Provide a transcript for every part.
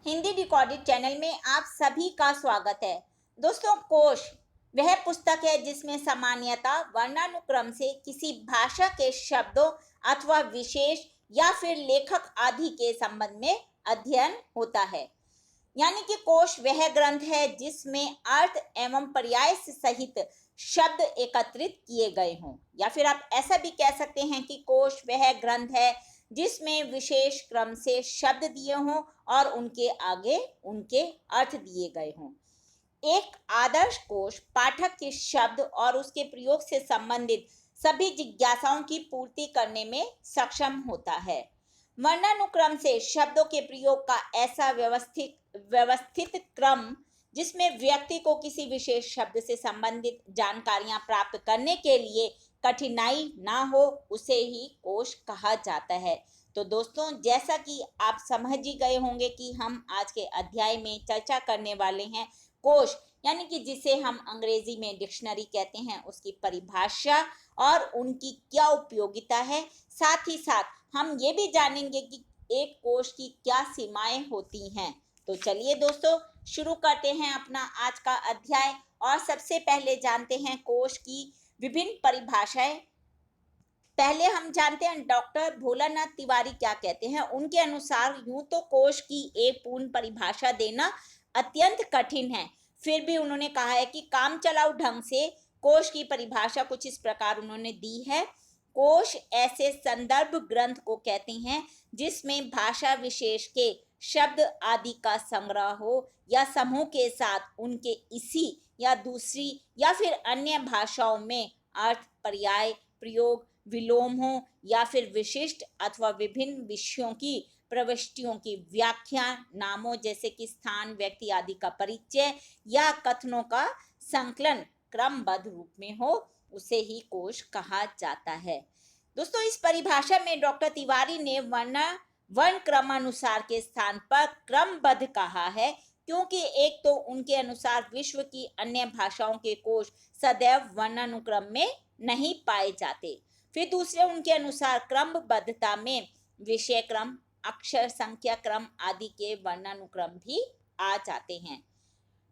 Hindi decoded channel में आप सभी का स्वागत है। दोस्तों, कोश वह पुस्तक है जिसमें सामान्यतः वर्णानुक्रम से किसी भाषा के शब्दों अथवा विशेष या फिर लेखक आदि के संबंध में अध्ययन होता है। यानी कि कोश वह ग्रंथ है जिसमें अर्थ एवं पर्याय से सहित शब्द एकत्रित किए गए हों, या फिर आप ऐसा भी कह सकते हैं कि कोश वह ग्रंथ है जिसमें विशेष क्रम से शब्द दिए हों और उनके आगे उनके अर्थ दिए गए हों। एक आदर्श कोश पाठक के शब्द और उसके प्रयोग से संबंधित सभी जिज्ञासाओं की पूर्ति करने में सक्षम होता है। वर्णानुक्रम से शब्दों के प्रयोग का ऐसा व्यवस्थित क्रम जिसमें व्यक्ति को किसी विशेष शब्द से संबंधित जानकारियां प्राप्त करने के लिए कठिनाई ना हो, उसे ही कोश कहा जाता है। तो दोस्तों, जैसा कि आप समझ ही गए होंगे कि हम आज के अध्याय में चर्चा करने वाले हैं कोश, यानी कि जिसे हम अंग्रेजी में डिक्शनरी कहते हैं, उसकी परिभाषा और उनकी क्या उपयोगिता है। साथ ही साथ हम ये भी जानेंगे कि एक कोश की क्या सीमाएं होती हैं। तो चलिए दोस्तों, शुरू करते हैं अपना आज का अध्याय और सबसे पहले जानते हैं कोश की विभिन्न परिभाषाएं। पहले हम जानते हैं डॉक्टर भोलानाथ तिवारी क्या कहते हैं। उनके अनुसार यूं तो कोश की एक पूर्ण परिभाषा देना अत्यंत कठिन है, फिर भी उन्होंने कहा है कि काम चलाऊ ढंग से कोश की परिभाषा कुछ इस प्रकार उन्होंने दी है। कोश ऐसे संदर्भ ग्रंथ को कहते हैं जिसमें भाषा विशेष के शब्द आदि का संग्रह हो या समूह के साथ उनके इसी या दूसरी या फिर अन्य भाषाओं में अर्थ, पर्याय, प्रयोग, विलोम हो या फिर विशिष्ट अथवा विभिन्न विषयों की प्रविष्टियों की व्याख्या, नामों जैसे कि स्थान, व्यक्ति आदि का परिचय या कथनों का संकलन क्रमबद्ध रूप में हो, उसे ही कोश कहा जाता है। दोस्तों, इस परिभाषा में डॉक्टर तिवारी ने वर्ण क्रमानुसार के स्थान पर क्रमबद्ध कहा है, क्योंकि एक तो उनके अनुसार विश्व की अन्य भाषाओं के कोश सदैव वर्णानुक्रम में नहीं पाए जाते। फिर दूसरे उनके अनुसार क्रमबद्धता में विषय क्रम, अक्षर संख्या क्रम आदि के वर्णानुक्रम भी आ जाते हैं।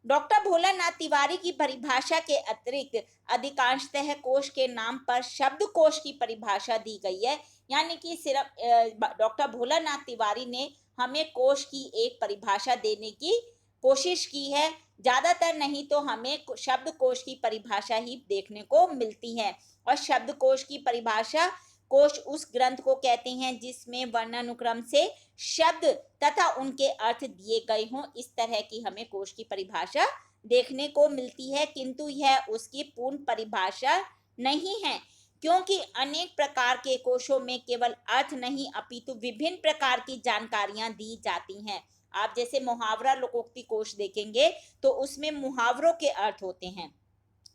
डॉक्टर भोलानाथ तिवारी की परिभाषा के अतिरिक्त अधिकांशतः कोश के नाम पर शब्दकोश की परिभाषा दी गई है। यानी कि सिर्फ डॉक्टर भोलानाथ तिवारी ने हमें कोश की एक परिभाषा देने की कोशिश की है। ज्यादातर नहीं तो हमें शब्दकोश की परिभाषा ही देखने को मिलती है, और शब्दकोश की परिभाषा कोश उस ग्रंथ को कहते हैं जिसमें वर्णानुक्रम से शब्द तथा उनके अर्थ दिए गए हों। इस तरह की हमें कोश की परिभाषा देखने को मिलती है, किंतु यह उसकी पूर्ण परिभाषा नहीं है, क्योंकि अनेक प्रकार के कोशों में केवल अर्थ नहीं अपितु विभिन्न प्रकार की जानकारियां दी जाती हैं। आप जैसे मुहावरा लोकोक्ति कोश देखेंगे तो उसमें मुहावरों के अर्थ होते हैं,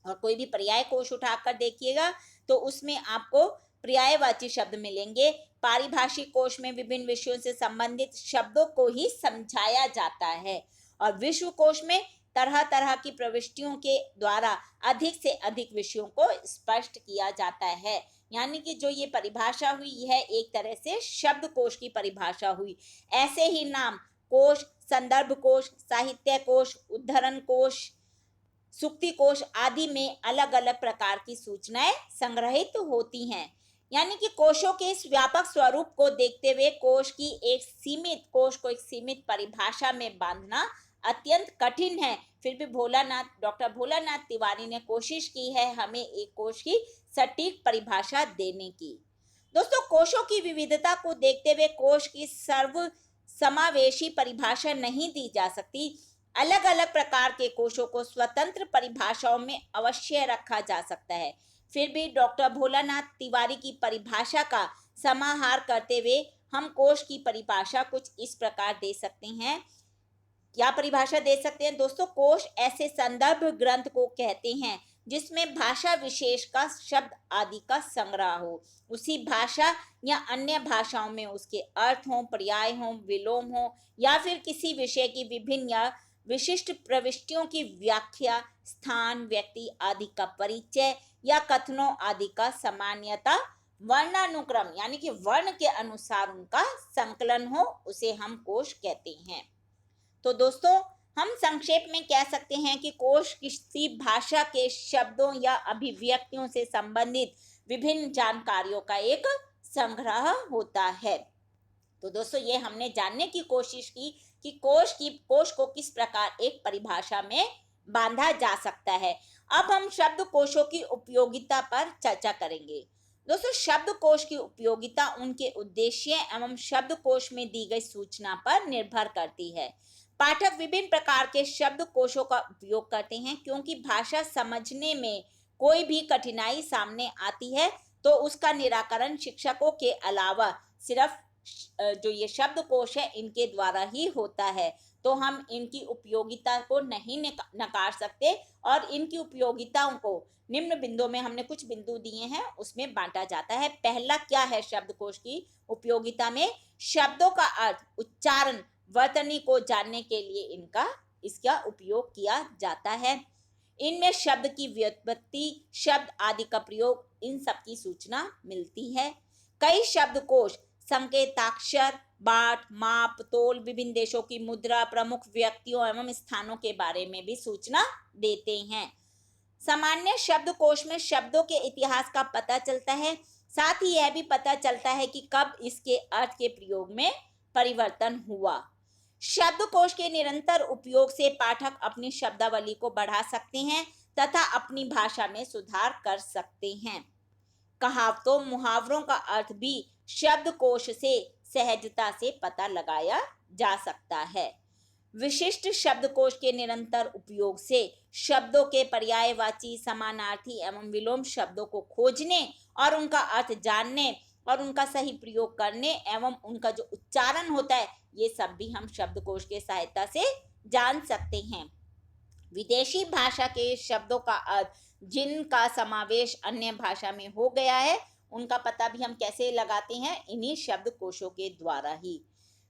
और कोई भी पर्याय कोश उठाकर देखिएगा तो उसमें आपको पर्यायवाची शब्द मिलेंगे। पारिभाषिक कोश में विभिन्न विषयों से संबंधित शब्दों को ही समझाया जाता है, और विश्व कोश में तरह तरह की प्रविष्टियों के द्वारा अधिक से अधिक विषयों को स्पष्ट किया जाता है। यानी कि जो ये परिभाषा हुई, यह एक तरह से शब्द कोश की परिभाषा हुई। ऐसे ही नाम कोश, संदर्भ कोश, साहित्य कोश, उद्धरण कोश, सुक्ति कोश आदि में अलग अलग प्रकार की सूचनाएं संग्रहित होती हैं। यानी कि कोशों के इस व्यापक स्वरूप को देखते हुए कोश को एक सीमित परिभाषा में बांधना अत्यंत कठिन है। फिर भी डॉक्टर भोलानाथ तिवारी ने कोशिश की है हमें एक कोश की सटीक परिभाषा देने की। दोस्तों, कोशों की विविधता को देखते हुए कोश की सर्व समावेशी परिभाषा नहीं दी जा सकती। अलग अलग प्रकार के कोशों को स्वतंत्र परिभाषाओं में अवश्य रखा जा सकता है। फिर भी डॉक्टर भोलानाथ तिवारी की परिभाषा का समाहार करते हुए हम कोश की परिभाषा कुछ इस प्रकार दे सकते हैं। क्या परिभाषा दे सकते हैं दोस्तों? कोश ऐसे संदर्भ ग्रंथ को कहते हैं जिसमें भाषा विशेष का शब्द आदि का संग्रह हो, उसी भाषा या अन्य भाषाओं में उसके अर्थ हों, पर्याय हों, विलोम हों या फिर किसी विषय की विभिन्न या विशिष्ट प्रविष्टियों की व्याख्या, स्थान, व्यक्ति आदि का परिचय या कथनों आदि का सामान्यतः वर्णानुक्रम यानी कि वर्ण के अनुसार उनका संकलन हो, उसे हम कोश कहते हैं। तो दोस्तों, हम संक्षेप में कह सकते हैं कि कोश किसी भाषा के शब्दों या अभिव्यक्तियों से संबंधित विभिन्न जानकारियों का एक संग्रह होता है। तो दोस्तों, ये हमने जानने की कोशिश की कि कोश को किस प्रकार एक परिभाषा में बांधा जा सकता है। अब हम शब्दकोशों की उपयोगिता पर चर्चा करेंगे। दोस्तों, शब्दकोश की उपयोगिता उनके उद्देश्य एवं शब्दकोश में दी गई सूचना पर निर्भर करती है। पाठक विभिन्न प्रकार के शब्दकोशों का उपयोग करते हैं, क्योंकि भाषा समझने में कोई भी कठिनाई सामने आती है तो उसका निराकरण शिक्षकों के अलावा सिर्फ जो ये शब्दकोश है इनके द्वारा ही होता है। तो हम इनकी उपयोगिता को नहीं नकार सकते और इनकी उपयोगिताओं को निम्न बिंदुओं में हमने कुछ बिंदु दिए हैं, उसमें बांटा जाता है। पहला क्या है शब्दकोश की उपयोगिता में? शब्दों का अर्थ, उच्चारण, वर्तनी को जानने के लिए इसका उपयोग किया जाता है। इनमें शब्द की व्युत्पत्ति, शब्द आदि का प्रयोग, इन सब की सूचना मिलती है। कई शब्दकोश संकेताक्षर, बाट, माप, तोल, विभिन्न देशों की मुद्रा, प्रमुख व्यक्तियों एवं स्थानों के बारे में भी सूचना देते हैं। सामान्य शब्दकोश में शब्दों के इतिहास का पता चलता है, साथ ही यह भी पता चलता है कि कब इसके अर्थ के प्रयोग में परिवर्तन हुआ। शब्दकोश के निरंतर उपयोग से पाठक अपनी शब्दावली को बढ़ा सकते हैं तथा अपनी भाषा में सुधार कर सकते हैं। कहावतों, मुहावरों का अर्थ भी शब्दकोश से सहजता से पता लगाया जा सकता है। विशिष्ट शब्दकोश के निरंतर उपयोग से शब्दों के पर्यायवाची, समानार्थी एवं विलोम शब्दों को खोजने और उनका अर्थ जानने और उनका सही प्रयोग करने एवं उनका जो उच्चारण होता है, ये सब भी हम शब्दकोश के सहायता से जान सकते हैं। विदेशी भाषा के शब्दों का अर्थ जिनका समावेश अन्य भाषा में हो गया है, उनका पता भी हम कैसे लगाते हैं? इन्हीं शब्दकोशों के द्वारा ही।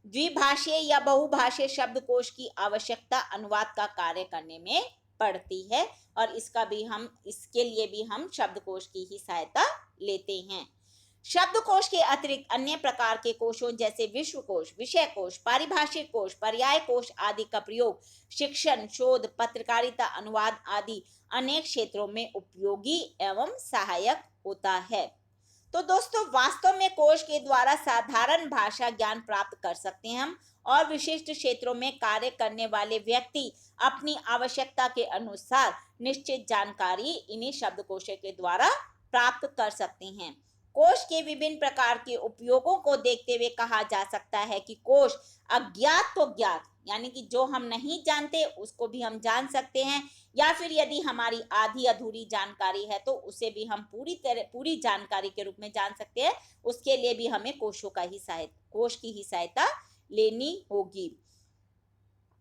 द्विभाषीय या बहुभाषीय शब्दकोश की आवश्यकता अनुवाद का कार्य करने में पड़ती है और इसके लिए भी हम शब्दकोश की ही सहायता लेते हैं। शब्दकोश के अतिरिक्त अन्य प्रकार के कोशों जैसे विश्वकोश, विषयकोश, पारिभाषिक कोश, पर्याय कोश आदि का प्रयोग शिक्षण, शोध, पत्रकारिता, अनुवाद आदि अनेक क्षेत्रों में उपयोगी एवं सहायक होता है। तो दोस्तों, वास्तव में कोश के द्वारा साधारण भाषा ज्ञान प्राप्त कर सकते हैं हम, और विशिष्ट क्षेत्रों में कार्य करने वाले व्यक्ति अपनी आवश्यकता के अनुसार निश्चित जानकारी इन्हीं शब्दकोशों के द्वारा प्राप्त कर सकते हैं। कोश के विभिन्न प्रकार के उपयोगों को देखते हुए कहा जा सकता है कि कोश अज्ञात को ज्ञात, यानी कि जो हम नहीं जानते उसको भी हम जान सकते हैं, या फिर यदि हमारी आधी अधूरी जानकारी है तो उसे भी हम पूरी जानकारी के रूप में जान सकते हैं। उसके लिए भी हमें कोश की ही सहायता लेनी होगी।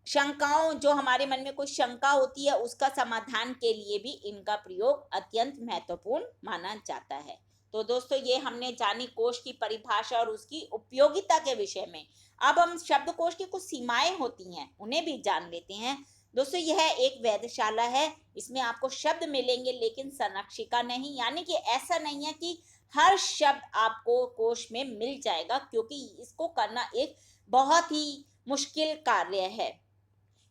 शंकाओं, जो हमारे मन में कोई शंका होती है, उसका समाधान के लिए भी इनका प्रयोग अत्यंत महत्वपूर्ण माना जाता है। तो दोस्तों, ये हमने जानी कोश की परिभाषा और उसकी उपयोगिता के विषय में। अब हम शब्दकोश की कुछ सीमाएं होती हैं, उन्हें भी जान लेते हैं। दोस्तों, यह एक वेधशाला है, इसमें आपको शब्द मिलेंगे लेकिन संरक्षिका नहीं, यानी कि ऐसा नहीं है कि हर शब्द आपको कोश में मिल जाएगा, क्योंकि इसको करना एक बहुत ही मुश्किल कार्य है।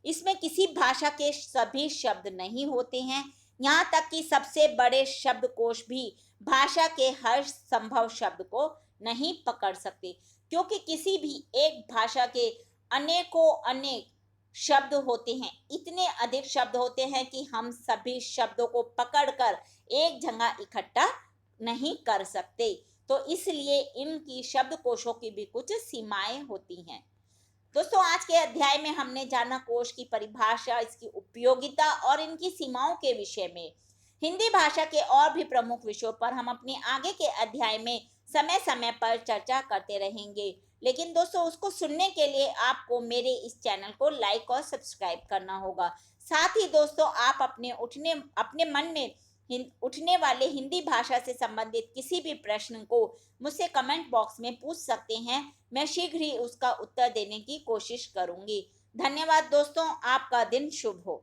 इसमें किसी भाषा के सभी शब्द नहीं होते हैं, यहाँ तक कि सबसे बड़े शब्दकोश भी भाषा के हर संभव शब्द को नहीं पकड़ सकते, क्योंकि किसी भी एक भाषा के अनेक शब्द होते हैं, इतने अधिक शब्द होते हैं कि हम सभी शब्दों को पकड़कर एक जगह इकट्ठा नहीं कर सकते। तो इसलिए इनकी शब्दकोशों की भी कुछ सीमाएं होती हैं। दोस्तों, आज के अध्याय में हमने जाना कोश की परिभाषा, इसकी उपयोगिता और इनकी सीमाओं के विषय में। हिंदी भाषा के और भी प्रमुख विषयों पर हम अपने आगे के अध्याय में समय समय पर चर्चा करते रहेंगे, लेकिन दोस्तों उसको सुनने के लिए आपको मेरे इस चैनल को लाइक और सब्सक्राइब करना होगा। साथ ही दोस्तों, आप अपने मन में उठने वाले हिंदी भाषा से संबंधित किसी भी प्रश्न को मुझसे कमेंट बॉक्स में पूछ सकते हैं, मैं शीघ्र ही उसका उत्तर देने की कोशिश करूंगी। धन्यवाद दोस्तों, आपका दिन शुभ हो।